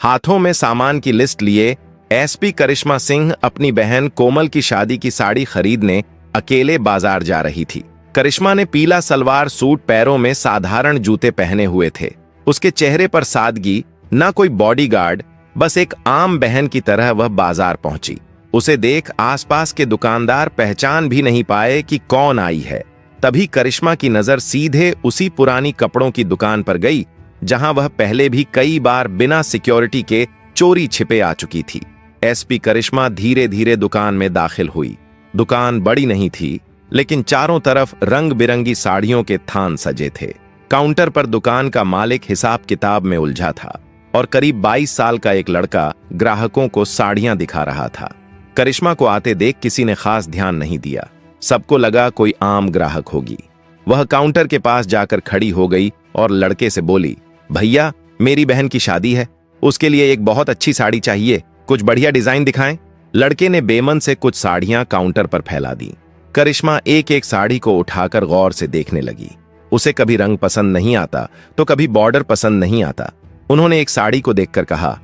हाथों में सामान की लिस्ट लिए एसपी करिश्मा सिंह अपनी बहन कोमल की शादी की साड़ी खरीदने अकेले बाजार जा रही थी। करिश्मा ने पीला सलवार सूट, पैरों में साधारण जूते पहने हुए थे। उसके चेहरे पर सादगी, ना कोई बॉडीगार्ड, बस एक आम बहन की तरह वह बाजार पहुंची। उसे देख आसपास के दुकानदार पहचान भी नहीं पाए कि कौन आई है। तभी करिश्मा की नजर सीधे उसी पुरानी कपड़ों की दुकान पर गई जहां वह पहले भी कई बार बिना सिक्योरिटी के चोरी छिपे आ चुकी थी। एसपी करिश्मा धीरे धीरे दुकान में दाखिल हुई। दुकान बड़ी नहीं थी, लेकिन चारों तरफ रंग बिरंगी साड़ियों के थान सजे थे। काउंटर पर दुकान का मालिक हिसाब किताब में उलझा था और करीब 22 साल का एक लड़का ग्राहकों को साड़ियां दिखा रहा था। करिश्मा को आते देख किसी ने खास ध्यान नहीं दिया। सबको लगा कोई आम ग्राहक होगी। वह काउंटर के पास जाकर खड़ी हो गई और लड़के से बोली, भैया, मेरी बहन की शादी है, उसके लिए एक बहुत अच्छी साड़ी चाहिए, कुछ बढ़िया डिजाइन दिखाएं। लड़के ने बेमन से कुछ साड़ियां काउंटर पर फैला दी। करिश्मा एक एक साड़ी को उठाकर गौर से देखने लगी। उसे कभी रंग पसंद नहीं आता तो कभी बॉर्डर पसंद नहीं आता। उन्होंने एक साड़ी को देखकर कहा,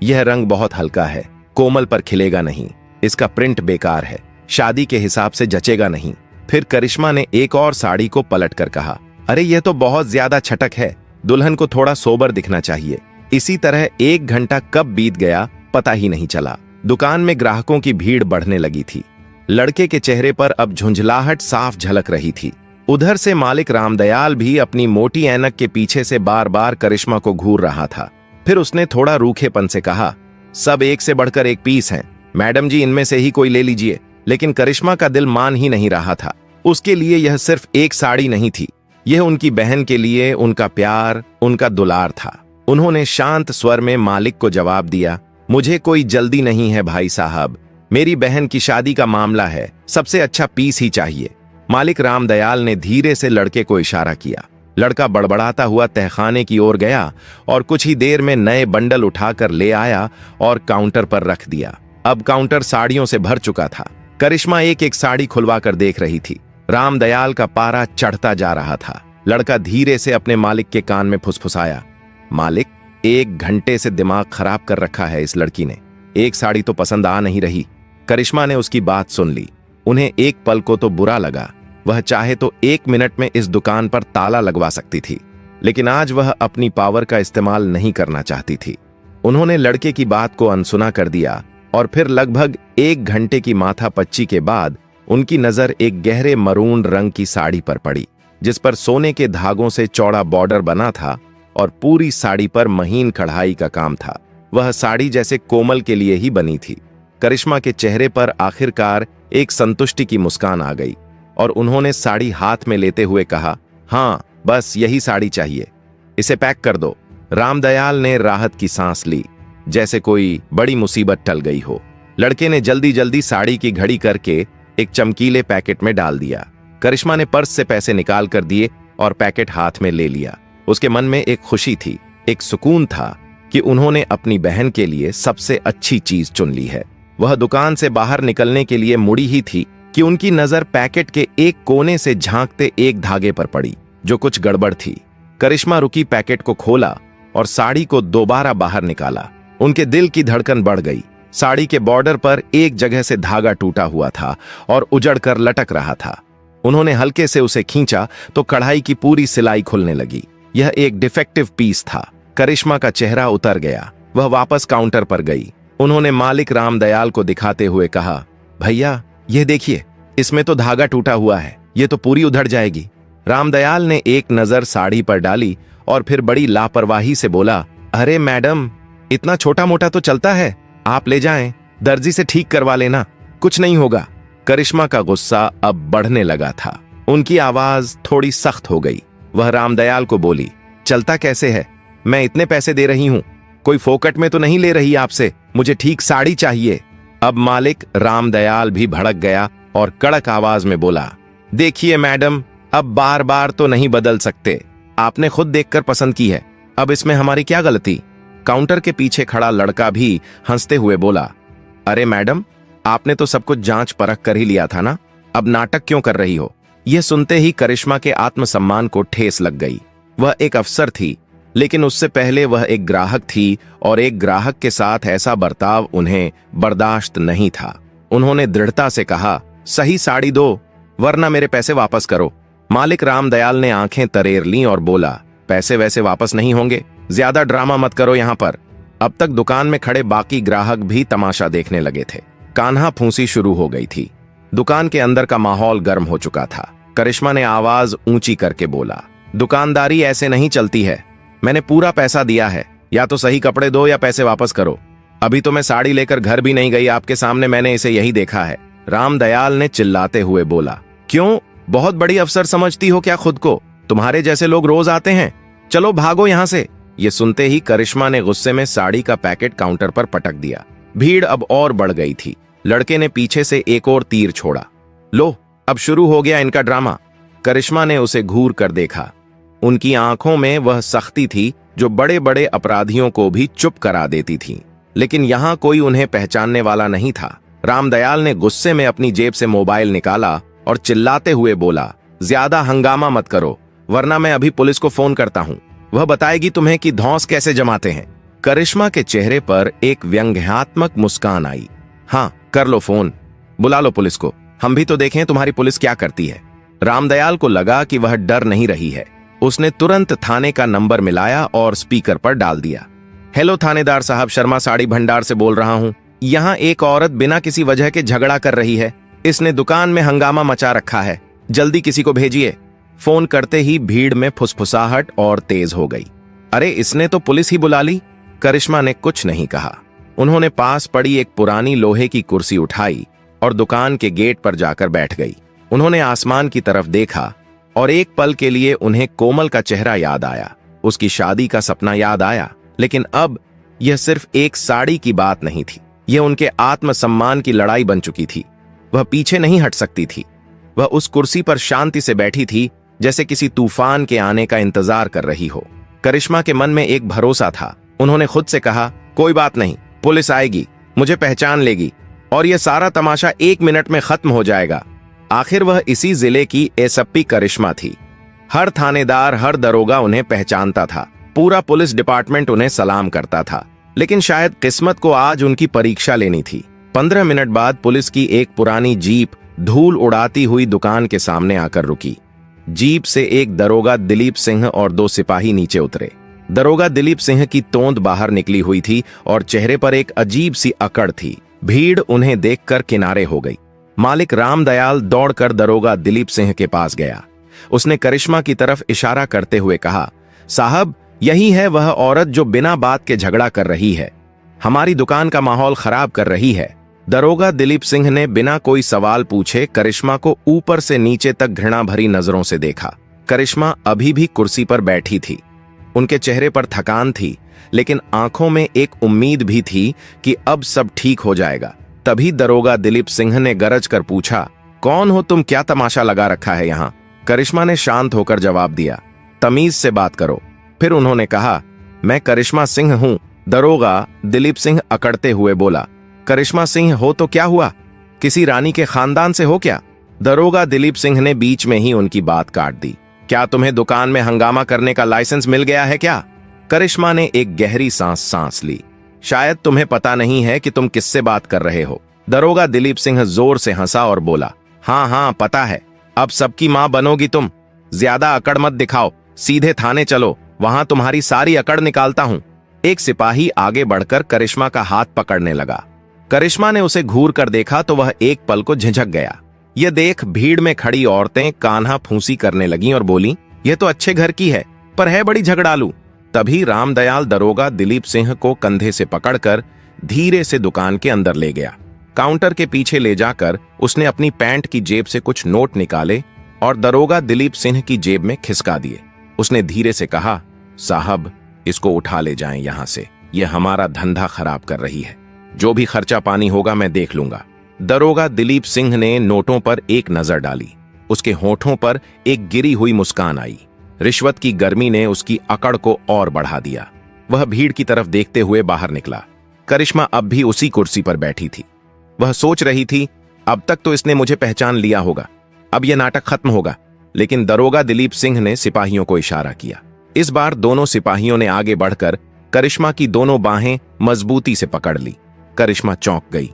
यह रंग बहुत हल्का है, कोमल पर खिलेगा नहीं, इसका प्रिंट बेकार है, शादी के हिसाब से जचेगा नहीं। फिर करिश्मा ने एक और साड़ी को पलटकर कहा, अरे यह तो बहुत ज्यादा छटक है, दुल्हन को थोड़ा सोबर दिखना चाहिए। इसी तरह 1 घंटा कब बीत गया पता ही नहीं चला। दुकान में ग्राहकों की भीड़ बढ़ने लगी थी। लड़के के चेहरे पर अब झुंझलाहट साफ झलक रही थी। उधर से मालिक रामदयाल भी अपनी मोटी ऐनक के पीछे से बार बार करिश्मा को घूर रहा था। फिर उसने थोड़ा रूखेपन से कहा, सब एक से बढ़कर एक पीस हैं, मैडम जी इनमें से ही कोई ले लीजिए। लेकिन करिश्मा का दिल मान ही नहीं रहा था। उसके लिए यह सिर्फ एक साड़ी नहीं थी, यह उनकी बहन के लिए उनका प्यार, उनका दुलार था। उन्होंने शांत स्वर में मालिक को जवाब दिया, मुझे कोई जल्दी नहीं है भाई साहब, मेरी बहन की शादी का मामला है, सबसे अच्छा पीस ही चाहिए। मालिक रामदयाल ने धीरे से लड़के को इशारा किया। लड़का बड़बड़ाता हुआ तहखाने की ओर गया और कुछ ही देर में नए बंडल उठाकर ले आया और काउंटर पर रख दिया। अब काउंटर साड़ियों से भर चुका था। करिश्मा एक एक साड़ी खुलवा कर देख रही थी। रामदयाल का पारा चढ़ता जा रहा था। लड़का धीरे से अपने मालिक के कान में फुसफुसाया, मालिक, 1 घंटे से दिमाग खराब कर रखा है इस लड़की ने, एक साड़ी तो पसंद आ नहीं रही। करिश्मा ने उसकी बात सुन ली। उन्हें एक पल को तो बुरा लगा। वह चाहे तो 1 मिनट में इस दुकान पर ताला लगवा सकती थी, लेकिन आज वह अपनी पावर का इस्तेमाल नहीं करना चाहती थी। उन्होंने लड़के की बात को अनसुना कर दिया और फिर लगभग 1 घंटे की माथापच्ची के बाद उनकी नजर एक गहरे मरून रंग की साड़ी पर पड़ी, जिस पर सोने के धागों से चौड़ा बॉर्डर बना था और पूरी साड़ी पर महीन कढ़ाई का काम था। वह साड़ी जैसे कोमल के लिए ही बनी थी। करिश्मा के चेहरे पर आखिरकार एक संतुष्टि की मुस्कान आ गई और उन्होंने साड़ी हाथ में लेते हुए कहा, हाँ, बस यही साड़ी चाहिए, इसे पैक कर दो। रामदयाल ने राहत की सांस ली, जैसे कोई बड़ी मुसीबत टल गई हो। लड़के ने जल्दी जल्दी साड़ी की घड़ी करके एक चमकीले पैकेट में डाल दिया। करिश्मा ने पर्स से पैसे निकाल कर दिए और पैकेट हाथ में ले लिया। उसके मन में एक खुशी थी, एक सुकून था कि उन्होंने अपनी बहन के लिए सबसे अच्छी चीज चुन ली है। वह दुकान से बाहर निकलने के लिए मुड़ी ही थी कि उनकी नजर पैकेट के एक कोने से झांकते एक धागे पर पड़ी, जो कुछ गड़बड़ थी। करिश्मा रुकी, पैकेट को खोला और साड़ी को दोबारा बाहर निकाला। उनके दिल की धड़कन बढ़ गई। साड़ी के बॉर्डर पर एक जगह से धागा टूटा हुआ था और उजड़कर लटक रहा था। उन्होंने हल्के से उसे खींचा तो कढ़ाई की पूरी सिलाई खुलने लगी। यह एक डिफेक्टिव पीस था। करिश्मा का चेहरा उतर गया। वह वापस काउंटर पर गई। उन्होंने मालिक रामदयाल को दिखाते हुए कहा, भैया, यह देखिए, इसमें तो धागा टूटा हुआ है, ये तो पूरी उधड़ जाएगी। रामदयाल ने एक नजर साड़ी पर डाली और फिर बड़ी लापरवाही से बोला, अरे मैडम, इतना छोटा मोटा तो चलता है, आप ले जाएं, दर्जी से ठीक करवा लेना, कुछ नहीं होगा। करिश्मा का गुस्सा अब बढ़ने लगा था। उनकी आवाज थोड़ी सख्त हो गई। वह रामदयाल को बोली, चलता कैसे है, मैं इतने पैसे दे रही हूं, कोई फोकट में तो नहीं ले रही आपसे, मुझे ठीक साड़ी चाहिए। अब मालिक रामदयाल भी भड़क गया और कड़क आवाज में बोला, देखिए मैडम, अब बार बार तो नहीं बदल सकते, आपने खुद देखकर पसंद की है, अब इसमें हमारी क्या गलती। काउंटर के पीछे खड़ा लड़का भी हंसते हुए बोला, अरे मैडम, आपने तो सब कुछ जांच परख कर ही लिया था ना, अब नाटक क्यों कर रही हो। यह सुनते ही करिश्मा के आत्मसम्मान को ठेस लग गई। वह एक अफसर थी, लेकिन उससे पहले वह एक ग्राहक थी और एक ग्राहक के साथ ऐसा बर्ताव उन्हें बर्दाश्त नहीं था। उन्होंने दृढ़ता से कहा, सही साड़ी दो वरना मेरे पैसे वापस करो। मालिक रामदयाल ने आंखें तरेर लीं और बोला, पैसे वैसे वापस नहीं होंगे, ज्यादा ड्रामा मत करो यहां पर। अब तक दुकान में खड़े बाकी ग्राहक भी तमाशा देखने लगे थे। कान्हा फूंसी शुरू हो गई थी। दुकान के अंदर का माहौल गर्म हो चुका था। करिश्मा ने आवाज ऊंची करके बोला, दुकानदारी ऐसे नहीं चलती है। मैंने पूरा पैसा दिया है, या तो सही कपड़े दो या पैसे वापस करो। अभी तो मैं साड़ी लेकर घर भी नहीं गई, आपके सामने मैंने इसे यही देखा है। रामदयाल ने चिल्लाते हुए बोला, क्यों, बहुत बड़ी अफसर समझती हो क्या खुद को? तुम्हारे जैसे लोग रोज आते हैं, चलो भागो यहां से। ये सुनते ही करिश्मा ने गुस्से में साड़ी का पैकेट काउंटर पर पटक दिया। भीड़ अब और बढ़ गई थी। लड़के ने पीछे से एक और तीर छोड़ा। लो, अब शुरू हो गया इनका ड्रामा। करिश्मा ने उसे घूर कर देखा। उनकी आंखों में वह सख्ती थी जो बड़े बड़े अपराधियों को भी चुप करा देती थी, लेकिन यहां कोई उन्हें पहचानने वाला नहीं था। रामदयाल ने गुस्से में अपनी जेब से मोबाइल निकाला और चिल्लाते हुए बोला, ज्यादा हंगामा मत करो वरना मैं अभी पुलिस को फोन करता हूं। वह बताएगी तुम्हें कि धौंस कैसे जमाते हैं। करिश्मा के चेहरे पर एक व्यंग्यात्मक मुस्कान आई। हाँ, कर लो फोन, बुला लो पुलिस को, हम भी तो देखें तुम्हारी पुलिस क्या करती है। रामदयाल को लगा कि वह डर नहीं रही है। उसने तुरंत थाने का नंबर मिलाया और स्पीकर पर डाल दिया। हेलो थानेदार साहब, शर्मा साड़ी भंडार से बोल रहा हूं। यहाँ एक औरत बिना किसी वजह के झगड़ा कर रही है। इसने दुकान में हंगामा मचा रखा है, जल्दी किसी को भेजिए। फोन करते ही भीड़ में फुसफुसाहट और तेज हो गई। अरे, इसने तो पुलिस ही बुला ली। करिश्मा ने कुछ नहीं कहा। उन्होंने पास पड़ी एक पुरानी लोहे की कुर्सी उठाई और दुकान के गेट पर जाकर बैठ गई। उन्होंने आसमान की तरफ देखा और एक पल के लिए उन्हें कोमल का चेहरा याद आया, उसकी शादी का सपना याद आया। लेकिन अब यह सिर्फ एक साड़ी की बात नहीं थी, यह उनके आत्मसम्मान की लड़ाई बन चुकी थी। वह पीछे नहीं हट सकती थी। वह उस कुर्सी पर शांति से बैठी थी, जैसे किसी तूफान के आने का इंतजार कर रही हो। करिश्मा के मन में एक भरोसा था। उन्होंने खुद से कहा, कोई बात नहीं, पुलिस आएगी, मुझे पहचान लेगी और यह सारा तमाशा 1 मिनट में खत्म हो जाएगा। आखिर वह इसी जिले की एसपी करिश्मा थी। हर थानेदार, हर दरोगा उन्हें पहचानता था। पूरा पुलिस डिपार्टमेंट उन्हें सलाम करता था। लेकिन शायद किस्मत को आज उनकी परीक्षा लेनी थी। 15 मिनट बाद पुलिस की एक पुरानी जीप धूल उड़ाती हुई दुकान के सामने आकर रुकी। जीप से एक दरोगा दिलीप सिंह और 2 सिपाही नीचे उतरे। दरोगा दिलीप सिंह की तोंद बाहर निकली हुई थी और चेहरे पर एक अजीब सी अकड़ थी। भीड़ उन्हें देखकर किनारे हो गई। मालिक रामदयाल दौड़कर दरोगा दिलीप सिंह के पास गया। उसने करिश्मा की तरफ इशारा करते हुए कहा, साहब, यही है वह औरत जो बिना बात के झगड़ा कर रही है, हमारी दुकान का माहौल खराब कर रही है। दरोगा दिलीप सिंह ने बिना कोई सवाल पूछे करिश्मा को ऊपर से नीचे तक घृणा भरी नजरों से देखा। करिश्मा अभी भी कुर्सी पर बैठी थी। उनके चेहरे पर थकान थी, लेकिन आंखों में एक उम्मीद भी थी कि अब सब ठीक हो जाएगा। तभी दरोगा दिलीप सिंह ने गरज कर पूछा, कौन हो तुम, क्या तमाशा लगा रखा है यहाँ? करिश्मा ने शांत होकर जवाब दिया, तमीज से बात करो। फिर उन्होंने कहा, मैं करिश्मा सिंह हूं। दरोगा दिलीप सिंह अकड़ते हुए बोला, करिश्मा सिंह हो तो क्या हुआ, किसी रानी के खानदान से हो क्या? दरोगा दिलीप सिंह ने बीच में ही उनकी बात काट दी, क्या तुम्हें दुकान में हंगामा करने का लाइसेंस मिल गया है क्या? करिश्मा ने एक गहरी सांस ली। शायद तुम्हें पता नहीं है कि तुम किससे बात कर रहे हो। दरोगा दिलीप सिंह जोर से हंसा और बोला, हाँ हाँ पता है, अब सबकी मां बनोगी तुम। ज्यादा अकड़ मत दिखाओ, सीधे थाने चलो, वहां तुम्हारी सारी अकड़ निकालता हूं। एक सिपाही आगे बढ़कर करिश्मा का हाथ पकड़ने लगा। करिश्मा ने उसे घूर कर देखा तो वह एक पल को झिझक गया। यह देख भीड़ में खड़ी औरतें कान्हा फूंसी करने लगीं और बोली, यह तो अच्छे घर की है, पर है बड़ी झगड़ालू। तभी रामदयाल दरोगा दिलीप सिंह को कंधे से पकड़कर धीरे से दुकान के अंदर ले गया। काउंटर के पीछे ले जाकर उसने अपनी पैंट की जेब से कुछ नोट निकाले और दरोगा दिलीप सिंह की जेब में खिसका दिए। उसने धीरे से कहा, साहब, इसको उठा ले जाएं यहां से, यह हमारा धंधा खराब कर रही है। जो भी खर्चा पानी होगा मैं देख लूंगा। दरोगा दिलीप सिंह ने नोटों पर एक नजर डाली। उसके होठों पर एक गिरी हुई मुस्कान आई। रिश्वत की गर्मी ने उसकी अकड़ को और बढ़ा दिया। वह भीड़ की तरफ देखते हुए बाहर निकला। करिश्मा अब भी उसी कुर्सी पर बैठी थी। वह सोच रही थी, अब तक तो इसने मुझे पहचान लिया होगा, अब यह नाटक खत्म होगा। लेकिन दरोगा दिलीप सिंह ने सिपाहियों को इशारा किया, इस बार दोनों सिपाहियों ने आगे बढ़कर करिश्मा की दोनों बाहें मजबूती से पकड़ ली। करिश्मा चौंक गई।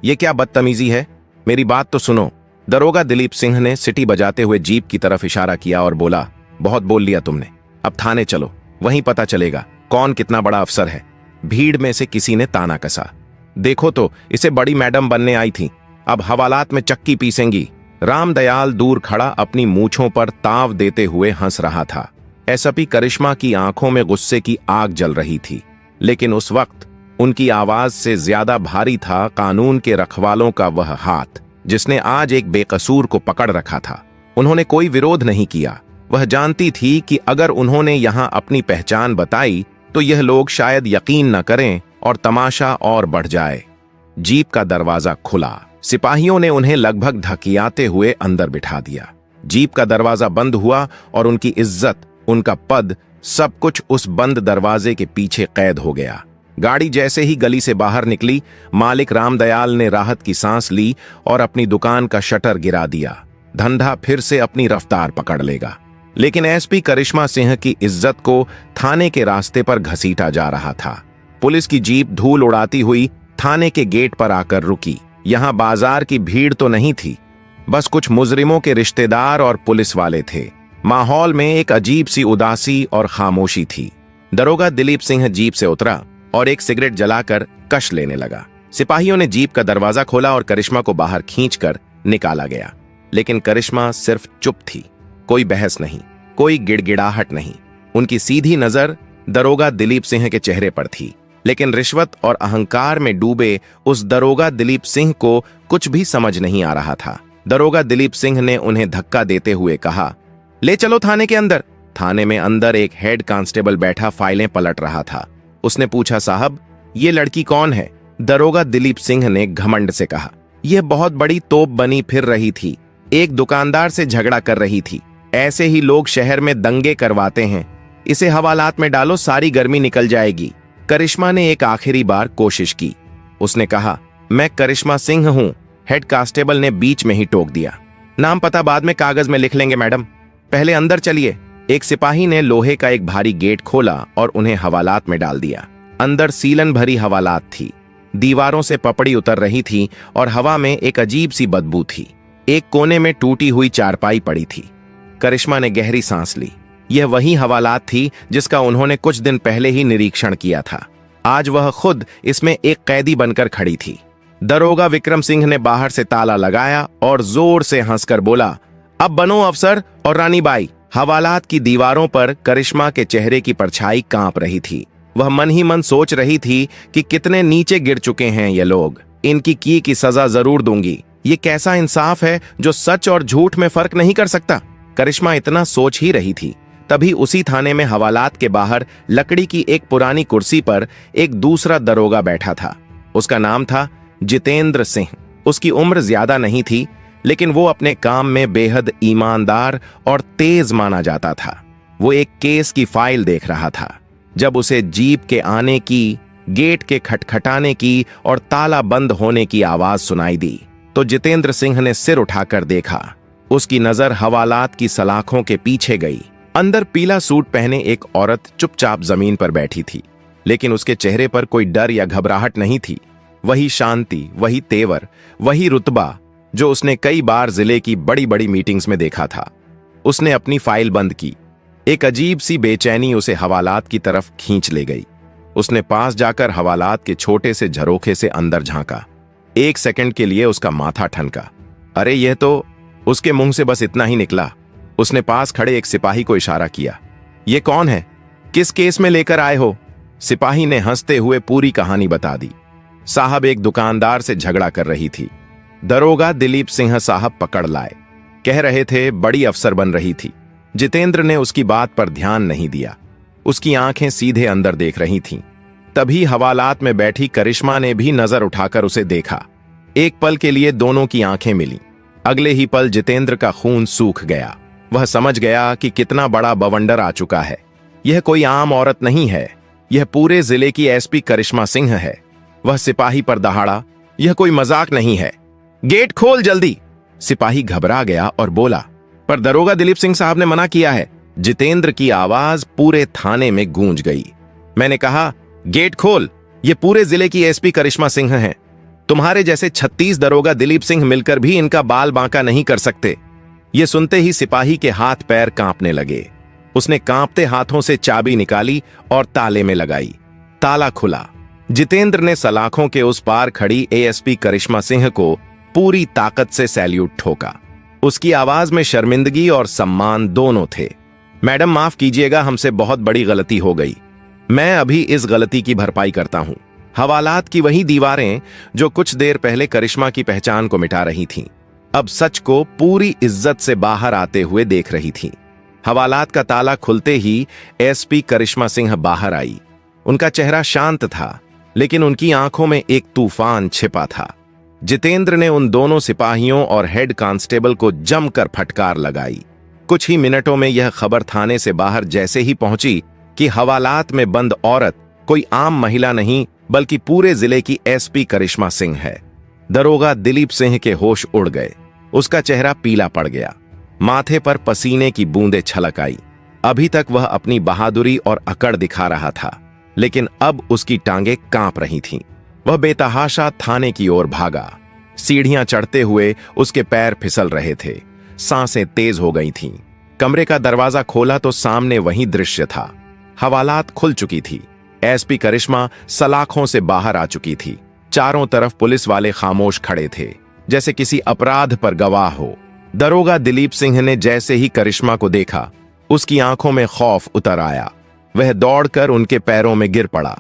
ये क्या बदतमीजी है? मेरी बात तो सुनो। दरोगा दिलीप सिंह ने सिटी बजाते हुए जीप की तरफ इशारा किया और बोला, बहुत बोल लिया तुमने, अब थाने चलो, वहीं पता चलेगा कौन कितना बड़ा अफसर है। भीड़ में से किसी ने ताना कसा, देखो तो इसे बड़ी मैडम बनने आई थी, अब हवालात में चक्की पीसेंगी। रामदयाल दूर खड़ा अपनी मूंछों पर ताव देते हुए हंस रहा था। एसपी करिश्मा की आंखों में गुस्से की आग जल रही थी, लेकिन उस वक्त उनकी आवाज से ज्यादा भारी था कानून के रखवालों का वह हाथ जिसने आज एक बेकसूर को पकड़ रखा था। उन्होंने कोई विरोध नहीं किया। वह जानती थी कि अगर उन्होंने यहां अपनी पहचान बताई तो यह लोग शायद यकीन न करें और तमाशा और बढ़ जाए। जीप का दरवाजा खुला। सिपाहियों ने उन्हें लगभग धकियाते हुए अंदर बिठा दिया। जीप का दरवाजा बंद हुआ और उनकी इज्जत, उनका पद, सब कुछ उस बंद दरवाजे के पीछे कैद हो गया। गाड़ी जैसे ही गली से बाहर निकली, मालिक रामदयाल ने राहत की सांस ली और अपनी दुकान का शटर गिरा दिया। धंधा फिर से अपनी रफ्तार पकड़ लेगा। लेकिन एसपी करिश्मा सिंह की इज्जत को थाने के रास्ते पर घसीटा जा रहा था। पुलिस की जीप धूल उड़ाती हुई थाने के गेट पर आकर रुकी। यहां बाजार की भीड़ तो नहीं थी, बस कुछ मुजरिमों के रिश्तेदार और पुलिस वाले थे। माहौल में एक अजीब सी उदासी और खामोशी थी। दरोगा दिलीप सिंह जीप से उतरा और एक सिगरेट जलाकर कश लेने लगा। सिपाहियों ने जीप का दरवाजा खोला और करिश्मा को बाहर खींचकर निकाला गया। लेकिन करिश्मा सिर्फ चुप थी। कोई बहस नहीं, कोई गिड़गिड़ाहट नहीं। उनकी सीधी नजर दरोगा दिलीप सिंह के चेहरे पर थी। लेकिन रिश्वत और अहंकार में डूबे उस दरोगा दिलीप सिंह को कुछ भी समझ नहीं आ रहा था। दरोगा दिलीप सिंह ने उन्हें धक्का देते हुए कहा, ले चलो थाने के अंदर। थाने में अंदर एक हेड कांस्टेबल बैठा फाइलें पलट रहा था। उसने पूछा, साहब ये लड़की कौन है? दरोगा दिलीप सिंह ने घमंड से कहा, यह बहुत बड़ी तोप बनी फिर रही थी, एक दुकानदार से झगड़ा कर रही थी। ऐसे ही लोग शहर में दंगे करवाते हैं। इसे हवालात में डालो, सारी गर्मी निकल जाएगी। करिश्मा ने एक आखिरी बार कोशिश की। उसने कहा, मैं करिश्मा सिंह हूं। हेड कांस्टेबल ने बीच में ही टोक दिया, नाम पता बाद में कागज में लिख लेंगे मैडम, पहले अंदर चलिए। एक सिपाही ने लोहे का एक भारी गेट खोला और उन्हें हवालात में डाल दिया। अंदर सीलन भरी हवालात थी। दीवारों से पपड़ी उतर रही थी और हवा में एक अजीब सी बदबू थी। एक कोने में टूटी हुई चारपाई पड़ी थी। करिश्मा ने गहरी सांस ली। यह वही हवालात थी जिसका उन्होंने कुछ दिन पहले ही निरीक्षण किया था। आज वह खुद इसमें एक कैदी बनकर खड़ी थी। दरोगा विक्रम सिंह ने बाहर से ताला लगाया और जोर से हंसकर बोला, अब बनो अफसर और रानी बाई। हवालात की दीवारों पर करिश्मा के चेहरे की परछाई कांप रही थी। वह मन ही मन सोच रही थी कि कितने नीचे गिर चुके हैं ये लोग। इनकी की सजा जरूर दूंगी। ये कैसा इंसाफ है जो सच और झूठ में फर्क नहीं कर सकता। करिश्मा इतना सोच ही रही थी, तभी उसी थाने में हवालात के बाहर लकड़ी की एक पुरानी कुर्सी पर एक दूसरा दरोगा बैठा था। उसका नाम था जितेंद्र सिंह। उसकी उम्र ज्यादा नहीं थी, लेकिन वो अपने काम में बेहद ईमानदार और तेज माना जाता था। वो एक केस की फाइल देख रहा था जब उसे जीप के आने की, गेट के खटखटाने की और ताला बंद होने की आवाज सुनाई दी तो जितेंद्र सिंह ने सिर उठाकर देखा। उसकी नजर हवालात की सलाखों के पीछे गई। अंदर पीला सूट पहने एक औरत चुपचाप जमीन पर बैठी थी, लेकिन उसके चेहरे पर कोई डर या घबराहट नहीं थी। वही शांति, वही तेवर, वही रुतबा जो उसने कई बार जिले की बड़ी बड़ी मीटिंग्स में देखा था। उसने अपनी फाइल बंद की। एक अजीब सी बेचैनी उसे हवालात की तरफ खींच ले गई। उसने पास जाकर हवालात के छोटे से झरोखे से अंदर झांका। एक सेकंड के लिए उसका माथा ठनका। अरे यह तो, उसके मुंह से बस इतना ही निकला। उसने पास खड़े एक सिपाही को इशारा किया, ये कौन है? किस केस में लेकर आए हो? सिपाही ने हंसते हुए पूरी कहानी बता दी। साहब एक दुकानदार से झगड़ा कर रही थी। दरोगा दिलीप सिंह साहब पकड़ लाए। कह रहे थे बड़ी अफसर बन रही थी। जितेंद्र ने उसकी बात पर ध्यान नहीं दिया। उसकी आंखें सीधे अंदर देख रही थीं। तभी हवालात में बैठी करिश्मा ने भी नजर उठाकर उसे देखा। एक पल के लिए दोनों की आंखें मिली। अगले ही पल जितेंद्र का खून सूख गया। वह समझ गया कि कितना बड़ा बवंडर आ चुका है। यह कोई आम औरत नहीं है, यह पूरे जिले की एसपी करिश्मा सिंह है। वह सिपाही पर दहाड़ा, यह कोई मजाक नहीं है। गेट खोल जल्दी। सिपाही घबरा गया और बोला, पर दरोगा दिलीप सिंह साहब ने मना किया है। जितेंद्र की आवाज पूरे थाने में गूंज गई। मैंने कहा, गेट खोल, ये पूरे जिले की एसपी करिश्मा सिंह हैं। तुम्हारे जैसे 36 दरोगा दिलीप सिंह मिलकर भी इनका बाल बांका नहीं कर सकते। ये सुनते ही सिपाही के हाथ पैर कांपने लगे। उसने कांपते हाथों से चाबी निकाली और ताले में लगाई। ताला खुला। जितेंद्र ने सलाखों के उस पार खड़ी एएसपी करिश्मा सिंह को पूरी ताकत से सैल्यूट ठोका। उसकी आवाज में शर्मिंदगी और सम्मान दोनों थे। मैडम, माफ कीजिएगा, हमसे बहुत बड़ी गलती हो गई। मैं अभी इस गलती की भरपाई करता हूं। हवालात की वही दीवारें जो कुछ देर पहले करिश्मा की पहचान को मिटा रही थीं, अब सच को पूरी इज्जत से बाहर आते हुए देख रही थीं। हवालात का ताला खुलते ही एसपी करिश्मा सिंह बाहर आई। उनका चेहरा शांत था, लेकिन उनकी आंखों में एक तूफान छिपा था। जितेंद्र ने उन दोनों सिपाहियों और हेड कांस्टेबल को जमकर फटकार लगाई। कुछ ही मिनटों में यह खबर थाने से बाहर जैसे ही पहुंची कि हवालात में बंद औरत कोई आम महिला नहीं बल्कि पूरे जिले की एसपी करिश्मा सिंह है। दरोगा दिलीप सिंह के होश उड़ गए। उसका चेहरा पीला पड़ गया। माथे पर पसीने की बूंदें छलक आई। अभी तक वह अपनी बहादुरी और अकड़ दिखा रहा था, लेकिन अब उसकी टांगें कांप रही थीं। वह बेतहाशा थाने की ओर भागा। सीढ़ियां चढ़ते हुए उसके पैर फिसल रहे थे। सांसें तेज हो गई थीं। कमरे का दरवाजा खोला तो सामने वही दृश्य था। हवालात खुल चुकी थी। एसपी करिश्मा सलाखों से बाहर आ चुकी थी। चारों तरफ पुलिस वाले खामोश खड़े थे, जैसे किसी अपराध पर गवाह हो। दरोगा दिलीप सिंह ने जैसे ही करिश्मा को देखा, उसकी आंखों में खौफ उतर आया। वह दौड़कर उनके पैरों में गिर पड़ा।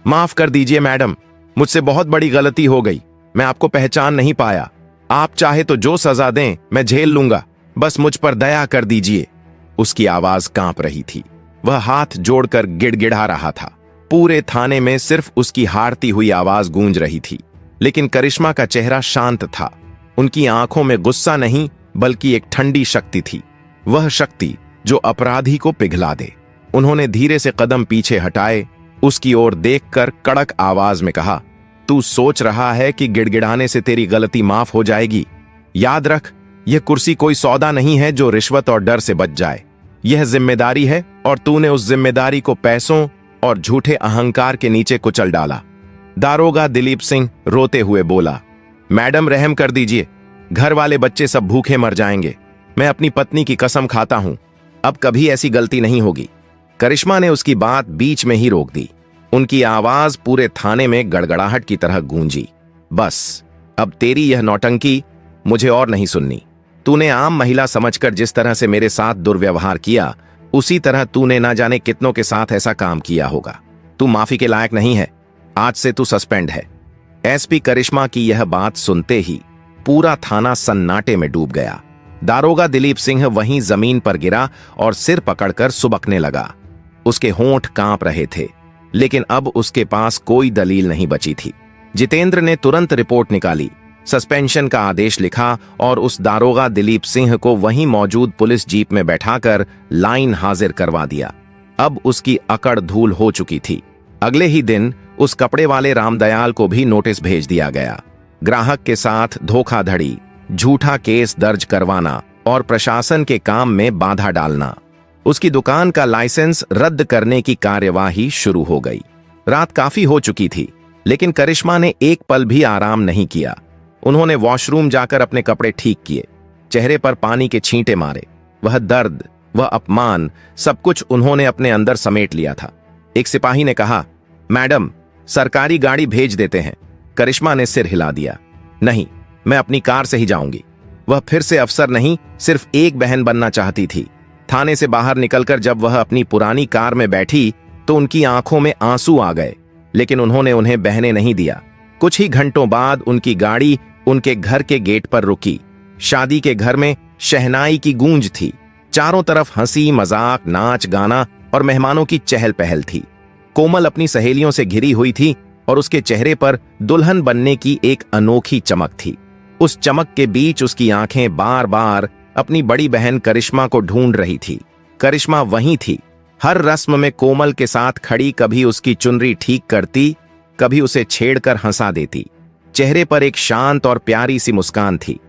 माफ कर दीजिए मैडम, मुझसे बहुत बड़ी गलती हो गई। मैं आपको पहचान नहीं पाया। आप चाहे तो जो सजा दें मैं झेल लूंगा, बस मुझ पर दया कर दीजिए। उसकी आवाज कांप रही थी। वह हाथ जोड़कर गिड़गिड़ा रहा था। पूरे थाने में सिर्फ उसकी हारती हुई आवाज गूंज रही थी, लेकिन करिश्मा का चेहरा शांत था। उनकी आंखों में गुस्सा नहीं बल्कि एक ठंडी शक्ति थी, वह शक्ति जो अपराधी को पिघला दे। उन्होंने धीरे से कदम पीछे हटाए, उसकी ओर देखकर कड़क आवाज में कहा, तू सोच रहा है कि गिड़गिड़ाने से तेरी गलती माफ हो जाएगी? याद रख, यह कुर्सी कोई सौदा नहीं है जो रिश्वत और डर से बच जाए। यह जिम्मेदारी है और तूने उस जिम्मेदारी को पैसों और झूठे अहंकार के नीचे कुचल डाला। दारोगा दिलीप सिंह रोते हुए बोला, मैडम रहम कर दीजिए, घर वाले बच्चे सब भूखे मर जाएंगे। मैं अपनी पत्नी की कसम खाता हूं, अब कभी ऐसी गलती नहीं होगी। करिश्मा ने उसकी बात बीच में ही रोक दी। उनकी आवाज पूरे थाने में गड़गड़ाहट की तरह गूंजी। बस, अब तेरी यह नौटंकी मुझे और नहीं सुननी। तूने आम महिला समझकर जिस तरह से मेरे साथ दुर्व्यवहार किया, उसी तरह तूने ना जाने कितनों के साथ ऐसा काम किया होगा। तू माफी के लायक नहीं है। आज से तू सस्पेंड है। एसपी करिश्मा की यह बात सुनते ही पूरा थाना सन्नाटे में डूब गया। दारोगा दिलीप सिंह वहीं जमीन पर गिरा और सिर पकड़कर सुबकने लगा। उसके होंठ कांप रहे थे, लेकिन अब उसके पास कोई दलील नहीं बची थी। जितेंद्र ने तुरंत रिपोर्ट निकाली, सस्पेंशन का आदेश लिखा और उस दारोगा दिलीप सिंह को वहीं मौजूद पुलिस जीप में बैठाकर लाइन हाजिर करवा दिया। अब उसकी अकड़ धूल हो चुकी थी। अगले ही दिन उस कपड़े वाले रामदयाल को भी नोटिस भेज दिया गया। ग्राहक के साथ धोखाधड़ी, झूठा केस दर्ज करवाना और प्रशासन के काम में बाधा डालना। उसकी दुकान का लाइसेंस रद्द करने की कार्यवाही शुरू हो गई। रात काफी हो चुकी थी, लेकिन करिश्मा ने एक पल भी आराम नहीं किया। उन्होंने वॉशरूम जाकर अपने कपड़े ठीक किए, चेहरे पर पानी के छींटे मारे। वह दर्द, वह अपमान, सब कुछ उन्होंने अपने अंदर समेट लिया था। एक सिपाही ने कहा, मैडम, सरकारी गाड़ी भेज देते हैं। करिश्मा ने सिर हिला दिया, नहीं, मैं अपनी कार से ही जाऊंगी। वह फिर से अफसर नहीं, सिर्फ एक बहन बनना चाहती थी। थाने से बाहर निकलकर जब वह अपनी पुरानी कार में बैठी तो उनकी आंखों में आंसू आ गए, लेकिन उन्होंने उन्हें बहने नहीं दिया। कुछ ही घंटों बाद उनकी गाड़ी उनके घर के गेट पर रुकी। शादी के घर में शहनाई की गूंज थी। चारों तरफ हंसी मजाक, नाच गाना और मेहमानों की चहल पहल थी। कोमल अपनी सहेलियों से घिरी हुई थी और उसके चेहरे पर दुल्हन बनने की एक अनोखी चमक थी। उस चमक के बीच उसकी आंखें बार बार अपनी बड़ी बहन करिश्मा को ढूंढ रही थी। करिश्मा वहीं थी, हर रस्म में कोमल के साथ खड़ी, कभी उसकी चुनरी ठीक करती, कभी उसे छेड़कर हंसा देती। चेहरे पर एक शांत और प्यारी सी मुस्कान थी,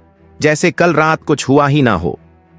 जैसे कल रात कुछ हुआ ही ना हो।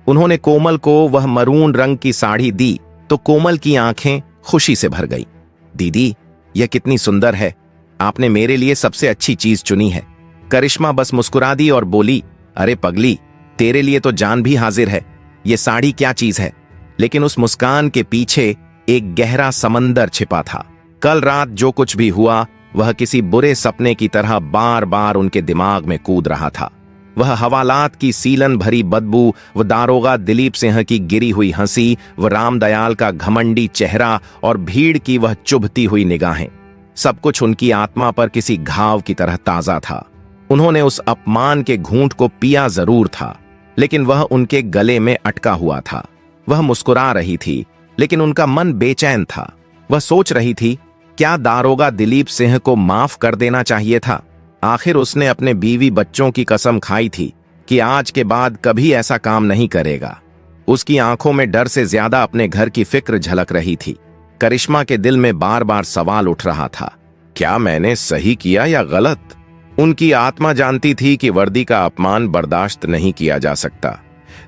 उन्होंने कोमल को वह मरून रंग की साड़ी दी तो कोमल की आंखें खुशी से भर गईं। दीदी, यह कितनी सुंदर है, आपने मेरे लिए सबसे अच्छी चीज चुनी है। करिश्मा बस मुस्कुरा दी और बोली, अरे पगली, तेरे लिए तो जान भी हाजिर है, ये साड़ी क्या चीज है। लेकिन उस मुस्कान के पीछे एक गहरा समंदर छिपा था। कल रात जो कुछ भी हुआ वह किसी बुरे सपने की तरह बार बार उनके दिमाग में कूद रहा था। वह हवालात की सीलन भरी बदबू, व दारोगा दिलीप सिंह की गिरी हुई हंसी, व रामदयाल का घमंडी चेहरा और भीड़ की वह चुभती हुई निगाहें, सब कुछ उनकी आत्मा पर किसी घाव की तरह ताजा था। उन्होंने उस अपमान के घूंट को पिया जरूर था, लेकिन वह उनके गले में अटका हुआ था। वह मुस्कुरा रही थी, लेकिन उनका मन बेचैन था। वह सोच रही थी, क्या दारोगा दिलीप सिंह को माफ कर देना चाहिए था? आखिर उसने अपने बीवी बच्चों की कसम खाई थी कि आज के बाद कभी ऐसा काम नहीं करेगा। उसकी आंखों में डर से ज्यादा अपने घर की फिक्र झलक रही थी। करिश्मा के दिल में बार बार सवाल उठ रहा था, क्या मैंने सही किया या गलत? उनकी आत्मा जानती थी कि वर्दी का अपमान बर्दाश्त नहीं किया जा सकता,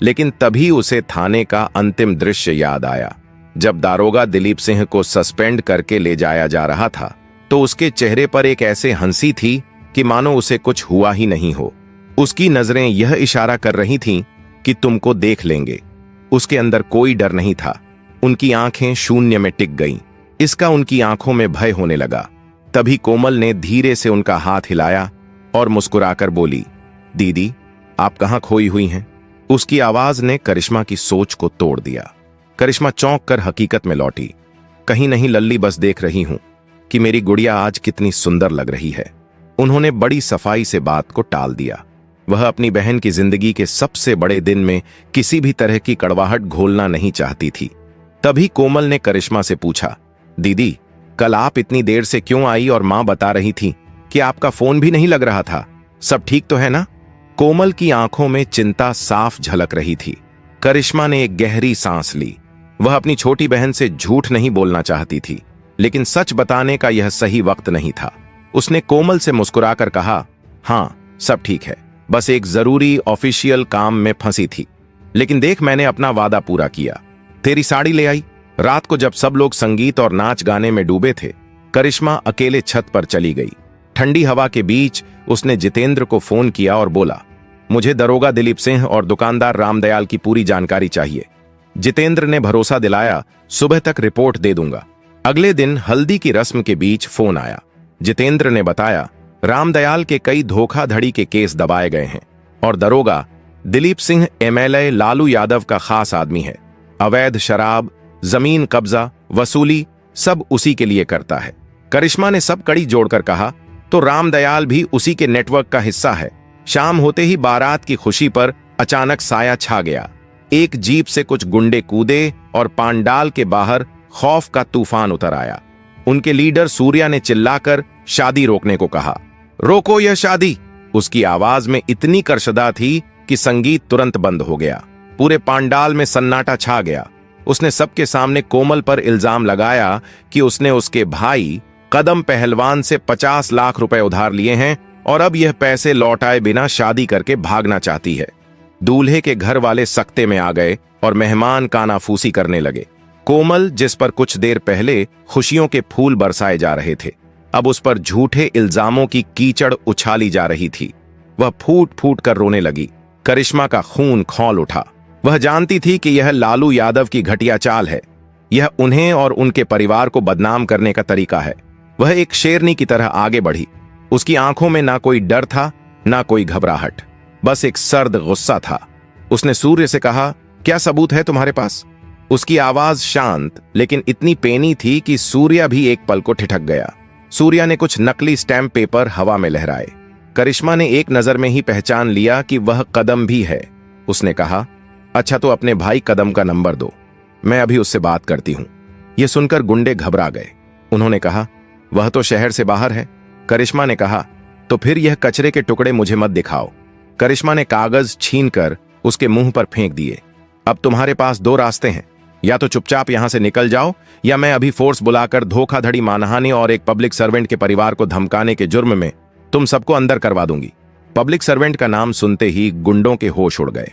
लेकिन तभी उसे थाने का अंतिम दृश्य याद आया। जब दारोगा दिलीप सिंह को सस्पेंड करके ले जाया जा रहा था तो उसके चेहरे पर एक ऐसे हंसी थी कि मानो उसे कुछ हुआ ही नहीं हो। उसकी नजरें यह इशारा कर रही थीं कि तुमको देख लेंगे। उसके अंदर कोई डर नहीं था। उनकी आंखें शून्य में टिक गईं। इसका उनकी आंखों में भय होने लगा। तभी कोमल ने धीरे से उनका हाथ हिलाया और मुस्कुराकर बोली, दीदी, आप कहां खोई हुई हैं? उसकी आवाज ने करिश्मा की सोच को तोड़ दिया। करिश्मा चौंक कर हकीकत में लौटी। कहीं नहीं लल्ली, बस देख रही हूं कि मेरी गुड़िया आज कितनी सुंदर लग रही है। उन्होंने बड़ी सफाई से बात को टाल दिया। वह अपनी बहन की जिंदगी के सबसे बड़े दिन में किसी भी तरह की कड़वाहट घोलना नहीं चाहती थी। तभी कोमल ने करिश्मा से पूछा, दीदी, कल आप इतनी देर से क्यों आई और मां बता रही थी कि आपका फोन भी नहीं लग रहा था? सब ठीक तो है ना? कोमल की आंखों में चिंता साफ झलक रही थी। करिश्मा ने एक गहरी सांस ली। वह अपनी छोटी बहन से झूठ नहीं बोलना चाहती थी, लेकिन सच बताने का यह सही वक्त नहीं था। उसने कोमल से मुस्कुराकर कहा, हाँ सब ठीक है, बस एक जरूरी ऑफिशियल काम में फंसी थी, लेकिन देख मैंने अपना वादा पूरा किया। तेरी साड़ी ले आई। रात को जब सब लोग संगीत और नाच गाने में डूबे थे, करिश्मा अकेले छत पर चली गई। ठंडी हवा के बीच उसने जितेंद्र को फोन किया और बोला, मुझे दरोगा दिलीप सिंह और दुकानदार रामदयाल की पूरी जानकारी चाहिए। जितेंद्र ने भरोसा दिलाया, सुबह तक रिपोर्ट दे दूंगा। अगले दिन हल्दी की रस्म के बीच फोन आया। जितेंद्र ने बताया, रामदयाल के कई धोखाधड़ी के केस दबाए गए हैं और दरोगा दिलीप सिंह एमएलए लालू यादव का खास आदमी है। अवैध शराब, जमीन कब्जा, वसूली सब उसी के लिए करता है। करिश्मा ने सब कड़ी जोड़कर कहा, तो रामदयाल भी उसी के नेटवर्क का हिस्सा है। शाम होते ही बारात की खुशी पर अचानक साया छा गया। एक जीप से कुछ गुंडे कूदे और पांडाल के बाहर खौफ का तूफान उतर आया। उनके लीडर सूर्या ने चिल्लाकर शादी रोकने को कहा। रोको यह शादी! उसकी आवाज में इतनी कर्शदा थी कि संगीत तुरंत बंद हो गया। पूरे पांडाल में सन्नाटा छा गया। उसने सबके सामने कोमल पर इल्जाम लगाया कि उसने उसके भाई कदम पहलवान से 50 लाख रुपए उधार लिए हैं और अब यह पैसे लौटाए बिना शादी करके भागना चाहती है। दूल्हे के घर वाले सख्ते में आ गए और मेहमान कानाफूसी करने लगे। कोमल, जिस पर कुछ देर पहले खुशियों के फूल बरसाए जा रहे थे, अब उस पर झूठे इल्जामों की कीचड़ उछाली जा रही थी। वह फूट फूट कर रोने लगी। करिश्मा का खून खौल उठा। वह जानती थी कि यह लालू यादव की घटिया चाल है। यह उन्हें और उनके परिवार को बदनाम करने का तरीका है। वह एक शेरनी की तरह आगे बढ़ी। उसकी आंखों में ना कोई डर था, ना कोई घबराहट, बस एक सर्द गुस्सा था। उसने सूर्य से कहा, क्या सबूत है तुम्हारे पास? उसकी आवाज शांत लेकिन इतनी पेनी थी कि सूर्या भी एक पल को ठिठक गया। सूर्या ने कुछ नकली स्टैम्प पेपर हवा में लहराए। करिश्मा ने एक नजर में ही पहचान लिया कि वह कदम भी है। उसने कहा, अच्छा तो अपने भाई कदम का नंबर दो, मैं अभी उससे बात करती हूं। यह सुनकर गुंडे घबरा गए। उन्होंने कहा, वह तो शहर से बाहर है। करिश्मा ने कहा, तो फिर यह कचरे के टुकड़े मुझे मत दिखाओ। करिश्मा ने कागज छीनकर उसके मुंह पर फेंक दिए। अब तुम्हारे पास दो रास्ते हैं, या तो चुपचाप यहां से निकल जाओ, या मैं अभी फोर्स बुलाकर धोखाधड़ी, मानहानि और एक पब्लिक सर्वेंट के परिवार को धमकाने के जुर्म में तुम सबको अंदर करवा दूंगी। पब्लिक सर्वेंट का नाम सुनते ही गुंडों के होश उड़ गए।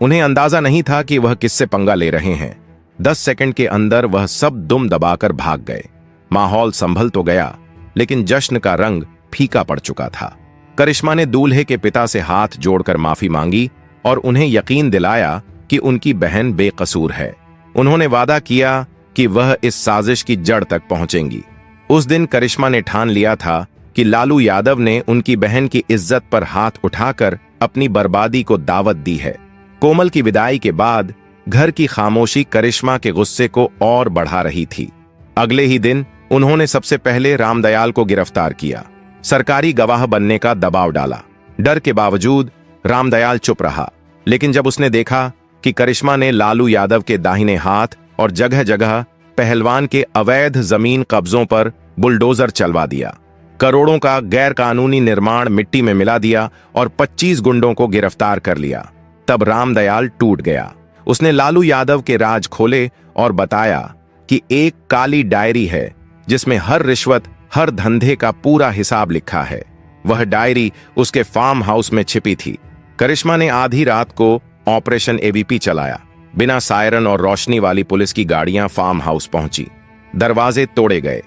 उन्हें अंदाजा नहीं था कि वह किससे पंगा ले रहे हैं। 10 सेकंड के अंदर वह सब दुम दबाकर भाग गए। माहौल संभल तो गया, लेकिन जश्न का रंग फीका पड़ चुका था। करिश्मा ने दूल्हे के पिता से हाथ जोड़कर माफी मांगी और उन्हें यकीन दिलाया कि उनकी बहन बेकसूर है। उन्होंने वादा किया कि वह इस साजिश की जड़ तक पहुंचेंगी। उस दिन करिश्मा ने ठान लिया था कि लालू यादव ने उनकी बहन की इज्जत पर हाथ उठाकर अपनी बर्बादी को दावत दी है। कोमल की विदाई के बाद घर की खामोशी करिश्मा के गुस्से को और बढ़ा रही थी। अगले ही दिन उन्होंने सबसे पहले रामदयाल को गिरफ्तार किया, सरकारी गवाह बनने का दबाव डाला। डर के बावजूद रामदयाल चुप रहा, लेकिन जब उसने देखा कि करिश्मा ने लालू यादव के दाहिने हाथ और जगह जगह पहलवान के अवैध जमीन कब्जों पर बुलडोजर चलवा दिया, करोड़ों का गैर कानूनी निर्माण मिट्टी में मिला दिया और 25 गुंडों को गिरफ्तार कर लिया, तब रामदयाल टूट गया। उसने लालू यादव के राज खोले और बताया कि एक काली डायरी है जिसमें हर रिश्वत, हर धंधे का पूरा हिसाब लिखा है। वह डायरी उसके फार्म हाउस में छिपी थी। करिश्मा ने आधी रात को ऑपरेशन एवीपी चलाया। बिना सायरन और रोशनी वाली पुलिस की गाड़ियां फार्म हाउस पहुंची। दरवाजे तोड़े गए।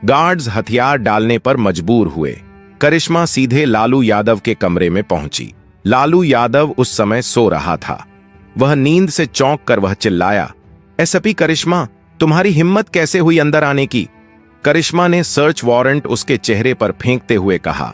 गार्ड्स हथियार डालने पर मजबूर हुए। करिश्मा सीधे लालू यादव के कमरे में पहुंची। लालू यादव उस समय सो रहा था। वह नींद से चौंक कर वह चिल्लाया, एसपी करिश्मा, तुम्हारी हिम्मत कैसे हुई अंदर आने की? करिश्मा ने सर्च वारंट उसके चेहरे पर फेंकते हुए कहा,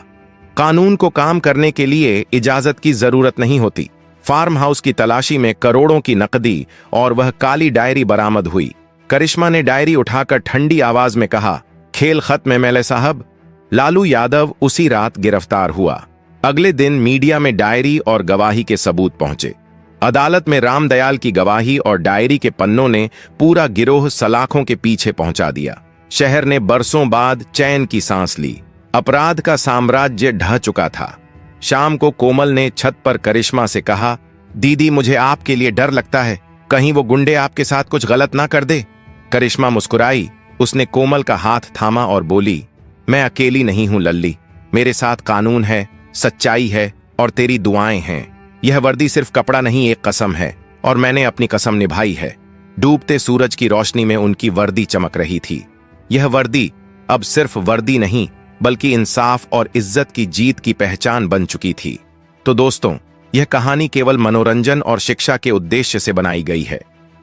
कानून को काम करने के लिए इजाजत की जरूरत नहीं होती। फार्म हाउस की तलाशी में करोड़ों की नकदी और वह काली डायरी बरामद हुई। करिश्मा ने डायरी उठाकर ठंडी आवाज में कहा, खेल खत्म एमएलए साहब। लालू यादव उसी रात गिरफ्तार हुआ। अगले दिन मीडिया में डायरी और गवाही के सबूत पहुंचे। अदालत में रामदयाल की गवाही और डायरी के पन्नों ने पूरा गिरोह सलाखों के पीछे पहुंचा दिया। शहर ने बरसों बाद चैन की सांस ली। अपराध का साम्राज्य ढह चुका था। शाम को कोमल ने छत पर करिश्मा से कहा, दीदी, मुझे आपके लिए डर लगता है, कहीं वो गुंडे आपके साथ कुछ गलत ना कर दे। करिश्मा मुस्कुराई। उसने कोमल का हाथ थामा और बोली, मैं अकेली नहीं हूं लल्ली, मेरे साथ कानून है, सच्चाई है और तेरी दुआएं हैं। यह वर्दी सिर्फ कपड़ा नहीं, एक कसम है और मैंने अपनी कसम निभाई है। डूबते सूरज की रोशनी में उनकी वर्दी चमक रही थी। यह वर्दी अब सिर्फ वर्दी नहीं, बल्कि इंसाफ और इज्जत की जीत की पहचान बन चुकी थी। तो दोस्तों, यह कहानी केवल मनोरंजन और शिक्षा के उद्देश्य से बनाई गई है।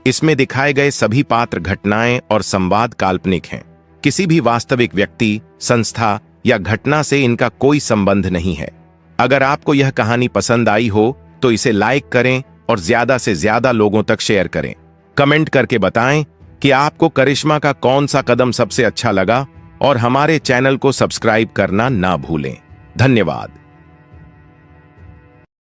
इसमें दिखाए गए सभी पात्र, घटनाएं और संवाद काल्पनिक हैं। किसी भी वास्तविक व्यक्ति, संस्था या घटना से इनका कोई संबंध नहीं है। अगर आपको यह कहानी पसंद आई हो तो इसे लाइक करें और ज्यादा से ज्यादा लोगों तक शेयर करें। कमेंट करके बताएं कि आपको करिश्मा का कौन सा कदम सबसे अच्छा लगा और हमारे चैनल को सब्सक्राइब करना ना भूलें। धन्यवाद।